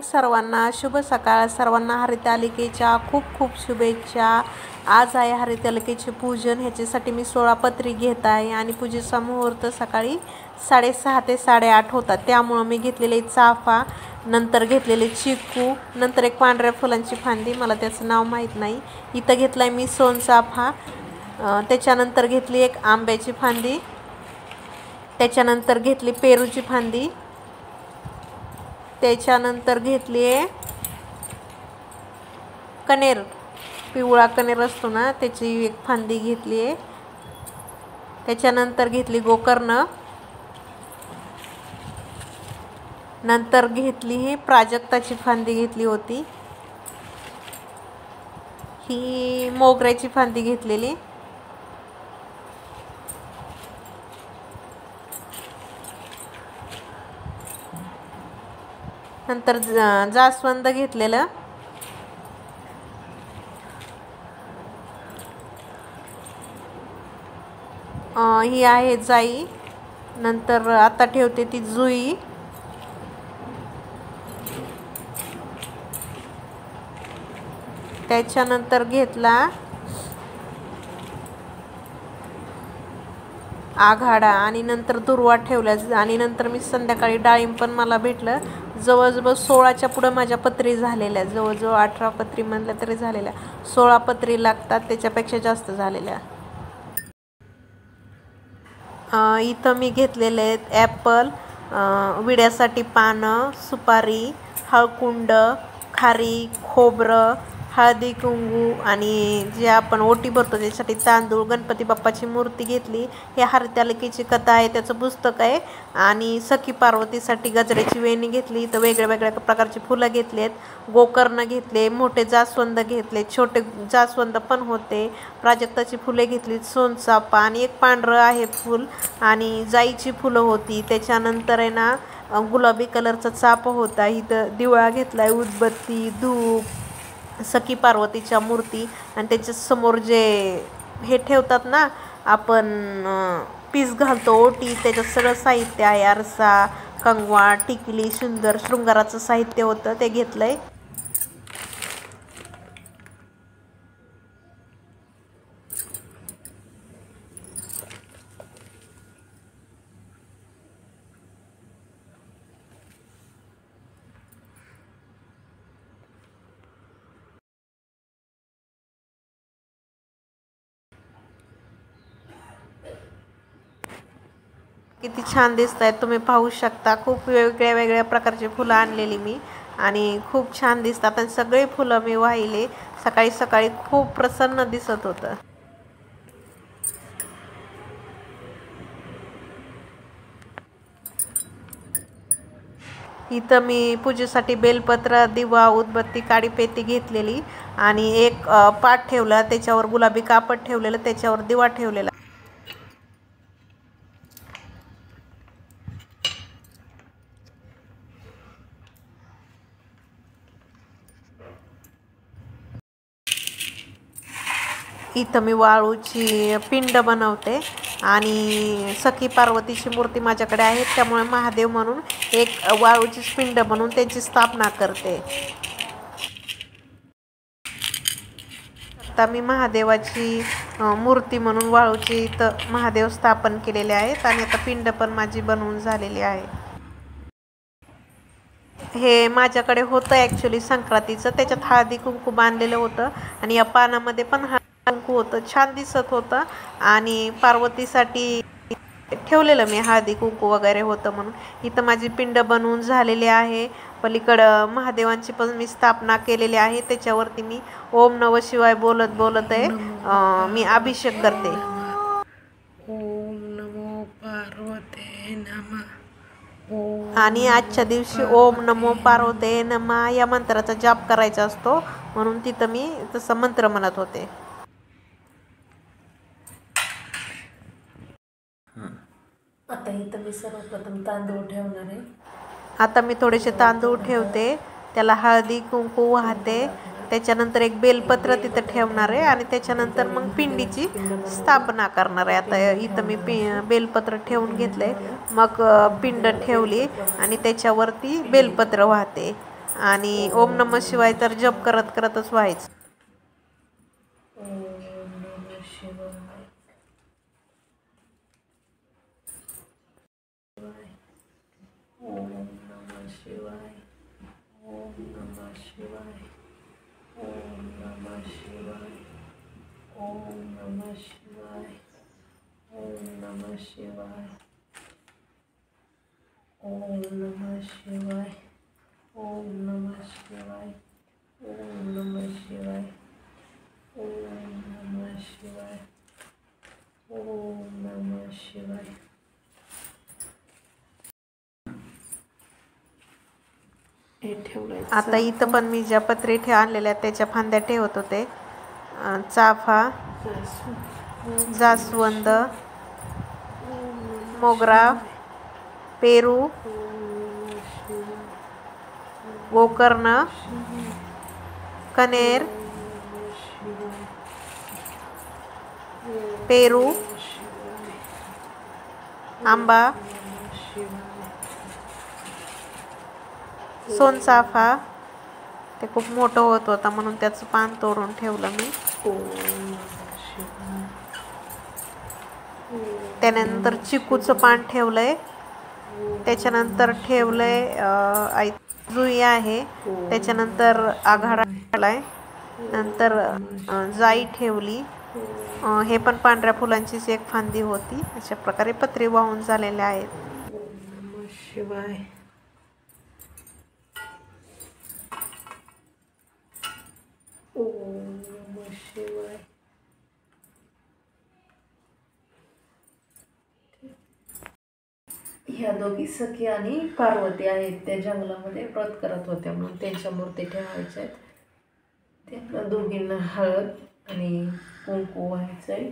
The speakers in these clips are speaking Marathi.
मॉर्निंग सर्वांना, शुभ सकाळ सर्वांना. हरितालिकेच्या खूप खूप शुभेच्छा. आज आहे हरितालिकेचे पूजन. ह्याच्यासाठी मी 16 पत्री घेत आहे आणि पूजेचा मुहूर्त सकाळी 6:30 ते 8:30 होता. त्यामुळं मी घेतलेले चाफा, नंतर घेतलेले चिकू, नंतर एक पांढऱ्या फुलांची फांदी, मला त्याचं नाव माहीत नाही. इथं घेतला आहे मी सोनचाफा. त्याच्यानंतर घेतली एक आंब्याची फांदी, त्याच्यानंतर घेतली पेरूची फांदी, त्याच्यानंतर घेतली आहे कनेर, पिवळा कनेर असतो ना त्याची एक फांदी घेतली आहे. त्याच्यानंतर घेतली गोकर्ण, नंतर घेतली ही प्राजक्ताची फांदी घेतली होती, ही मोगऱ्याची फांदी घेतलेली, नंतर जास्वंद घेतलेलं, ही आहे जाई, नंतर आता ठेवते ती जुई, त्याच्यानंतर घेतला आघाडा आणि नंतर दुर्वा ठेवल्या. आणि नंतर मी संध्याकाळी डाळिंब पण मला भेटलं. जवळजवळ 16च्या पुढं माझ्या पत्री झालेल्या, जवळजवळ 18 पत्री म्हणल्या तरी झालेल्या. 16 पत्री लागतात, त्याच्यापेक्षा जास्त झालेल्या. इथं मी घेतलेले आहेत ॲपल, विड्यासाठी पानं, सुपारी, हळकुंड, खारी, खोबरं, हळदी कुंकू आणि जे आपण ओटी भरतो त्याच्यासाठी तांदूळ, गणपती बाप्पाची मूर्ती घेतली. हे हरितालिकेची कथा आहे, त्याचं पुस्तक आहे. आणि सखी पार्वतीसाठी गजऱ्याची वेणी घेतली. तर वेगळ्या वेगळ्या प्रकारची फुलं घेतली आहेत. गोकर्ण घेतले, मोठे जास्वंद घेतले, छोटे जास्वंद पण होते, प्राजक्ताची फुले घेतली, सोनचाफा आणि एक पांढरं आहे फूल आणि जाईची फुलं होती. त्याच्यानंतर आहे ना गुलाबी कलरचा चाफा होता. इथं दिवा घेतला आहे, उदबत्ती, धूप, सखी पार्वतीच्या मूर्ती आणि त्याच्या समोर जे हे ठेवतात ना आपण पीस घालतो ओटी, त्याच्यात सगळं साहित्य आहे. आरसा, कंगवा, टिकली, सुंदर शृंगाराचं साहित्य होतं, ते घेतलंय. किती छान दिसत आहेत तुम्ही पाहू शकता. खूप वेगळ्या वेगळ्या प्रकारची फुलं आणलेली मी आणि खूप छान दिसतात. आणि सगळे फुलं मी वाहिले. सकाळी सकाळी खूप प्रसन्न दिसत होतं. इथं मी पूजेसाठी बेलपत्र, दिवा, उदबत्ती, काडीपेटी घेतलेली आणि एक पाट ठेवला, त्याच्यावर गुलाबी कापड ठेवलेलं, त्याच्यावर दिवा ठेवलेला. इथं मी वाळूची पिंड बनवते आणि सखी पार्वतीची मूर्ती माझ्याकडे आहे, त्यामुळे महादेव म्हणून एक वाळूची पिंड बनवून त्यांची स्थापना करते. आता मी महादेवाची मूर्ती म्हणून वाळूची इथं महादेव स्थापन केलेले आहेत आणि आता पिंड पण माझी बनवून झालेली आहे. हे माझ्याकडे होतं ॲक्च्युली संक्रांतीचं, त्याच्यात हळदी कुंकू बांधलेलं होतं आणि या पानामध्ये पण कुंकू होतं, छान दिसत होतं. आणि पार्वतीसाठी ठेवलेलं मी हळदी कुंकू वगैरे होतं म्हणून. इथं माझी पिंड बनवून झालेली आहे. पलीकडं महादेवांची पण मी स्थापना केलेली आहे. त्याच्यावरती मी ओम नमः शिवाय बोलत बोलत आहे मी अभिषेक करते. ओम नमो पार्वते नमः. आणि आजच्या दिवशी ओम नमो पार्वते नमः या मंत्राचा जाप करायचा असतो, म्हणून तिथं मी तसं मंत्र म्हणत होते. आता इथं मी सर्वप्रथम तांदूळ ठेवणार आहे. आता मी थोडेसे तांदूळ ठेवते, त्याला हळदी कुंकू वाहते, त्याच्यानंतर एक बेलपत्र तिथं ठेवणार आहे आणि त्याच्यानंतर मग पिंडीची स्थापना करणार आहे. आता इथं मी बेलपत्र ठेवून घेतलंय, मग पिंड ठेवली आणि त्याच्यावरती बेलपत्र वाहते. आणि ओम नमः शिवाय तर जप करत करतच व्हायचं. ओम नमः शिवाय. ओम नमः शिवाय. ओम नमः शिवाय. ओम नमः शिवाय. ओम नमः शिवाय. ओम नमः शिवाय. ओम नमः शिवाय. ओम नमः शिवाय. ओम नमः शिवाय. ओम नमः शिवाय. ओम नमः शिवाय. हे ठेवलंय. आता इथं पण मी ज्या पत्रे आणलेल्या त्याच्या फांद्या ठेवत होते. चाफा, जास्वंद, मोगरा, पेरू, गोकर्ण, कनेर, पेरू, आंबा, सोनचाफा. ते खूप मोठं होत होतं म्हणून त्याचं पान तोडून ठेवलं मी. त्यानंतर चिकूचं पान ठेवलंय. त्याच्यानंतर ठेवलंय जुई आहे. त्याच्यानंतर आघाडा ठेवलाय. नंतर जाई ठेवली. हे पण पांढऱ्या फुलांचीच एक फांदी होती. अशा प्रकारे पत्रे वाहून झालेले आहेत. नमः शिवाय. ओम नमः शिवाय. ह्या दोघी सखी आणि पार्वती आहेत. त्या जंगलामध्ये व्रत करत होत्या म्हणून त्यांच्या मूर्ती ठेवायच्या आहेत. ते आपल्या दोघींना हळद आणि कुंकू व्हायचं आहे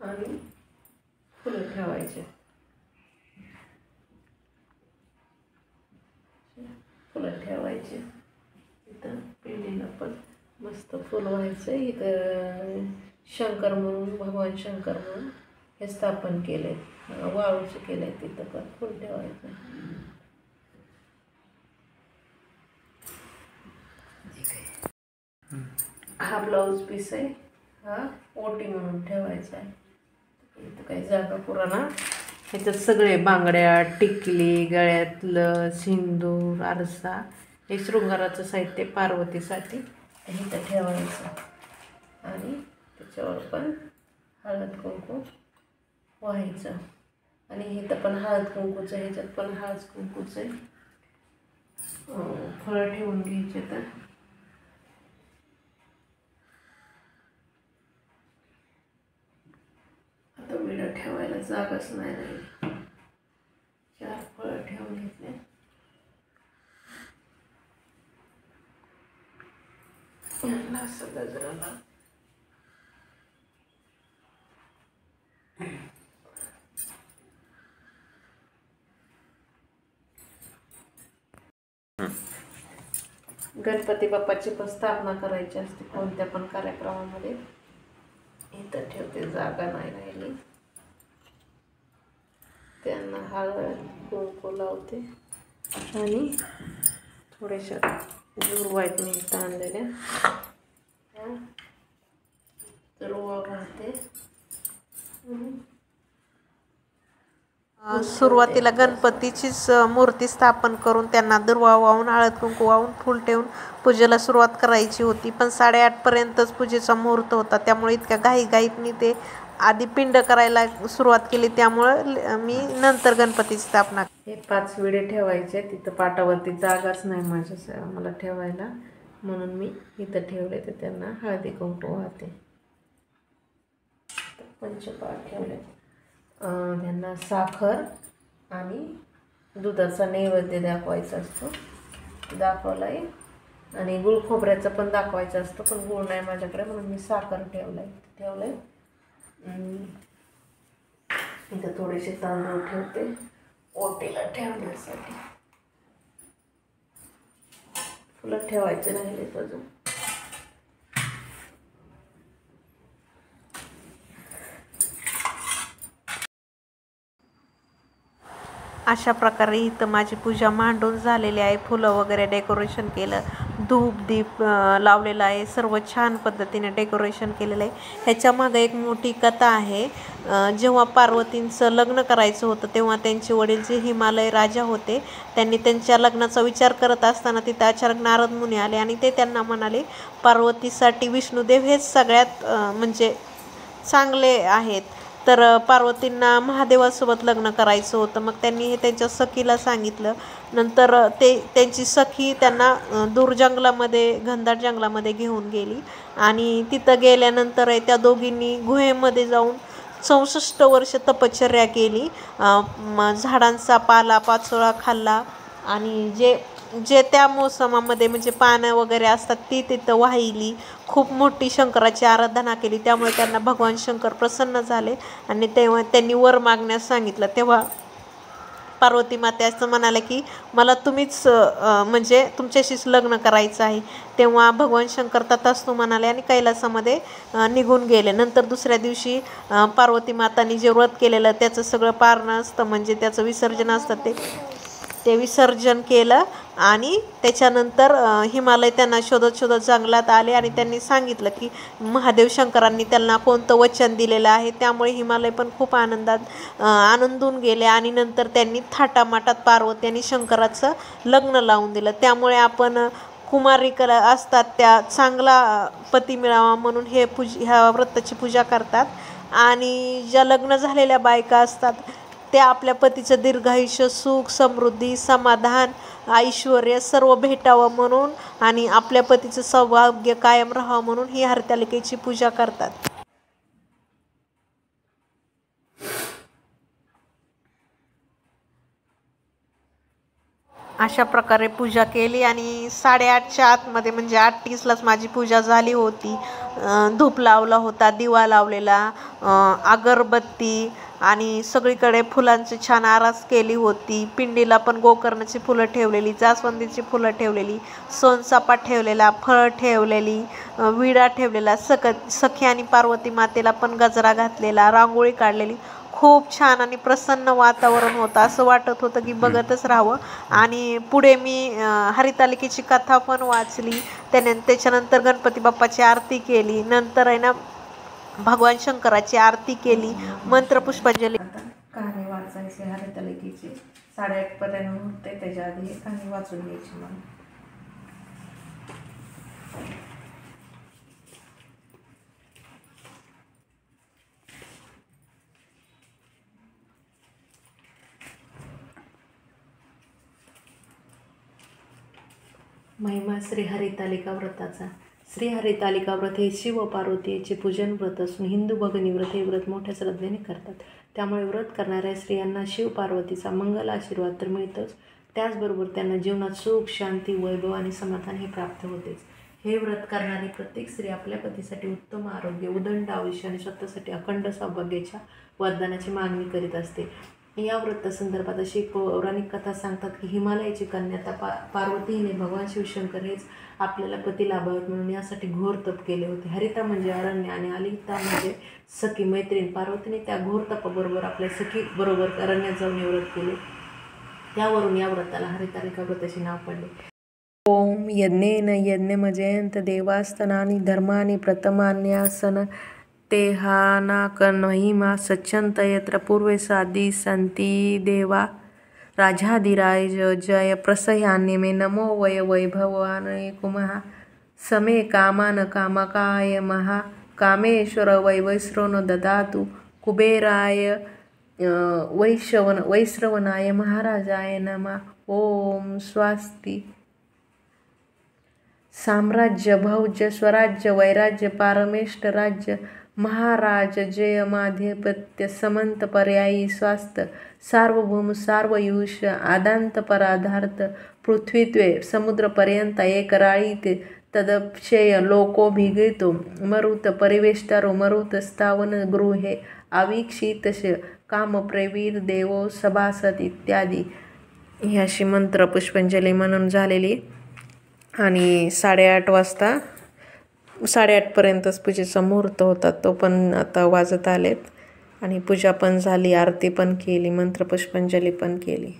आणि फुलं ठेवायचे. फुलं ठेवायचे. इथं पिंडीला पण मस्त फुल व्हायचं. इथं शंकर म्हणून, भगवान शंकर म्हणून हे स्थापन केले. वाळूचं केलंय. तिथं पण फुल ठेवायचं. हा ब्लाऊज पीस आहे. हा ओटी म्हणून ठेवायचा आहे. इथं काही जागा पुराणा. ह्याच्यात सगळे बांगड्या, टिकली, गळ्यातलं सिंदूर, आरसा, हे शृंगाराचं साहित्य पार्वतीसाठी इथं ठेवायचं आणि त्याच्यावर पण हळद कुंकू व्हायचं. आणि इथं पण हळद कुंकूचं, ह्याच्यात पण हळद कुंकूचं आहे. फळं ठेवून घ्यायचे. तर आता विडा ठेवायला जागाच नाही राहिली. 4 फळं ठेवून घेतले. असं गजराला गणपती बाप्पाची पण स्थापना करायची असते कोणत्या पण कार्यक्रमामध्ये. इथं ठेवते, जागा नाही राहिली. त्यांना हळद कुंकू लावते आणि थोड्याशा दुर्वाईत मी इथं आणलेल्या दुर्वा वाहते. सुरुवातीला गणपतीचीच मूर्ती स्थापन करून त्यांना दुर्वा वाहून, हळद कुंकू वाहून, फूल ठेवून पूजेला सुरुवात करायची होती. पण 8:30पर्यंतच पूजेचा मुहूर्त होता. त्यामुळे इतक्या घाईघाईतनी ते आधी पिंड करायला सुरुवात केली. त्यामुळं मी नंतर गणपतीची स्थापना. हे 5 विडे ठेवायचे. तिथं पाटावरती जागाच नाही माझ्या मला ठेवायला म्हणून मी इथं ठेवले. तर त्यांना हळदी कुंकू वाहते. पंचपाट ठेवले. त्यांना साखर आणि दुधाचा नैवेद्य दाखवायचा असतो. दाखवला आहे. आणि गुळ खोबऱ्याचं पण दाखवायचं असतं. पण गुळ नाही माझ्याकडे म्हणून मी साखर ठेवलंय. इथं थोडेसे तांदूळ ठेवते ओटीला ठेवण्यासाठी. फुलं ठेवायचे राहिले अजून. अशा प्रकारे इथं माझी पूजा मांडून झालेली आहे. फुलं वगैरे डेकोरेशन केलं, धूप दीप लावलेला आहे. सर्व छान पद्धतीने डेकोरेशन केलेलं आहे. ह्याच्यामागे एक मोठी कथा आहे. जेव्हा पार्वतींचं लग्न करायचं होतं तेव्हा त्यांचे वडील जे हिमालय राजा होते त्यांनी त्यांच्या लग्नाचा विचार करत असताना तिथं अचानक नारद मुनी आले आणि ते त्यांना म्हणाले पार्वतीसाठी विष्णुदेव हेच सगळ्यात म्हणजे चांगले आहेत. तर पार्वतींना महादेवासोबत लग्न करायचं होतं. मग त्यांनी हे त्यांच्या सखीला सांगितलं. नंतर त्यांची सखी त्यांना दूर जंगलामध्ये घनदाट जंगलामध्ये घेऊन गेली आणि तिथं गेल्यानंतर त्या दोघींनी गुहेमध्ये जाऊन 64 वर्ष तपश्चर्या केली. झाडांचा पाला पाचोळा खाल्ला आणि जे जे त्या मोसमामध्ये म्हणजे पानं वगैरे असतात ती तिथं वाहिली. खूप मोठी शंकराची आराधना केली. त्यामुळे त्यांना भगवान शंकर प्रसन्न झाले आणि तेव्हा त्यांनी वर मागण्यास सांगितलं. तेव्हा पार्वती माते असं म्हणाले की मला तुम्हीच म्हणजे तुमच्याशीच लग्न करायचं आहे. तेव्हा भगवान शंकर तथास्तु म्हणाले आणि कैलासामध्ये निघून गेले. नंतर दुसऱ्या दिवशी पार्वती मातांनी जे व्रत केलेलं त्याचं सगळं पारणं असतं म्हणजे त्याचं विसर्जन असतं ते विसर्जन केलं आणि त्याच्यानंतर हिमालय त्यांना शोधत शोधत जंगलात आले आणि त्यांनी सांगितलं की महादेव शंकरांनी त्यांना कोणतं वचन दिलेलं आहे. त्यामुळे हिमालय पण खूप आनंदून गेले आणि नंतर त्यांनी थाटामाटात पार्वती आणि शंकराचं लग्न लावून दिलं. त्यामुळे आपण कुमारिका असतात त्या चांगला पती मिळावा म्हणून ह्या व्रताची पूजा करतात. आणि ज्या लग्न झालेल्या बायका असतात त्या आपल्या पतीचं दीर्घायुष्य, सुख, समृद्धी, समाधान, ऐश्वर्य सर्व भेटावं म्हणून आणि आपल्या पतीचं सौभाग्य कायम राहावं म्हणून ही हरतालिकेची पूजा करतात. अशा प्रकारे पूजा केली आणि 8:30च्या आतमध्ये म्हणजे 8:30लाच माझी पूजा झाली होती. धूप लावला होता, दिवा लावलेला, अगरबत्ती आणि सगळीकडे फुलांची छान आरास केली होती. पिंडीला पण गोकर्णाची फुलं ठेवलेली, जास्वंदीची फुलं ठेवलेली, सोनचाफा ठेवलेला, फळं ठेवलेली, विडा ठेवलेला. सखी आणि पार्वती मातेला पण गजरा घातलेला, रांगोळी काढलेली. खूप छान आणि प्रसन्न वातावरण होतं. असं वाटत होतं की बघतच राहावं. आणि पुढे मी हरितालिकेची कथा पण वाचली. त्याच्यानंतर गणपती बाप्पाची आरती केली. नंतर आहे ना भगवान शंकराची आरती केली, मंत्रपुष्पांजली. आता कहाणी वाचायची हरितालिकेची 8:30पर्यंत होते. त्याच्या आधी कहाणी वाचून घ्यायची मला. महिमा श्री हरितालिका व्रताचा. श्री हरितालिका व्रत हे शिव पार्वती याचे पूजन व्रत असून हिंदू भगिनी व्रत हे व्रत मोठ्या श्रद्धेने करतात. त्यामुळे व्रत करणाऱ्या स्त्रियांना शिव पार्वतीचा मंगल आशीर्वाद तर मिळतोच, त्याचबरोबर त्यांना जीवनात सुख, शांती, वैभव आणि समाधान हे प्राप्त होतेच. हे व्रत करणारी प्रत्येक स्त्री आपल्या पतीसाठी उत्तम आरोग्य, उदंड आयुष्य आणि स्वतःसाठी अखंड सौभाग्याच्या वरदानाची मागणी करीत असते. या व्रतासंदर्भात अशी एक पौराणिक कथा सांगतात की हिमालयाची कन्या पार्वती हिने भगवान शिवशंकर हेच आपल्याला पती लाभावेत म्हणून यासाठी घोर तप केले होते. हरिता म्हणजे अरण्य आणि अलिता म्हणजे सखी मैत्रीण. पार्वतीने त्या घोर तपाबरोबर आपल्या सखी बरोबर अरण्यात जाऊन हे व्रत केले. त्यावरून या व्रताला हरितालिका व्रताचे नाव पडले. ओम यज्ञेन यज्ञमजयंत देवास्तनानि धर्मानि प्रथमान्यासन तेहानाकन्महिमा सच्चन्त यत्र पूर्वे साधी संती देवा राजाधिराज जय प्रसह्यान्य मे नमो वय वैभवानय कुमहा समे कामान कामकाय महा कामेश्वर वैश्रवण ददातु कुबेराय वैश्रवणाय महाराजाय नमः. ओम स्वास्ती. साम्राज्य, भौज्य, स्वराज्य, वैराज्य, पारमेष्ट राज्य, महाराज, जयमाधिपत्य, समंत पर्यायी, स्वास्थ, सार्वभौम, सार्वयुष, आदांत पराधार्थ, पृथ्वीत्वे, समुद्रपर्यंत, एकराळीत, तदक्षय, लोकोभिगितो, मरुत, परिवेष्टारो, मरुत, स्थावन, गृहे, अवीक्षितश, कामप्रवीर, देवो, सभासद इत्यादी. ही अशी मंत्र पुष्पांजली म्हणून झालेली. आणि 8:30 वाजता 8:30पर्यंतच पूजेचा मुहूर्त होता, तो पण आता वाजत आलेत. आणि पूजा पण झाली, आरती पण केली, मंत्रपुष्पांजली पण केली.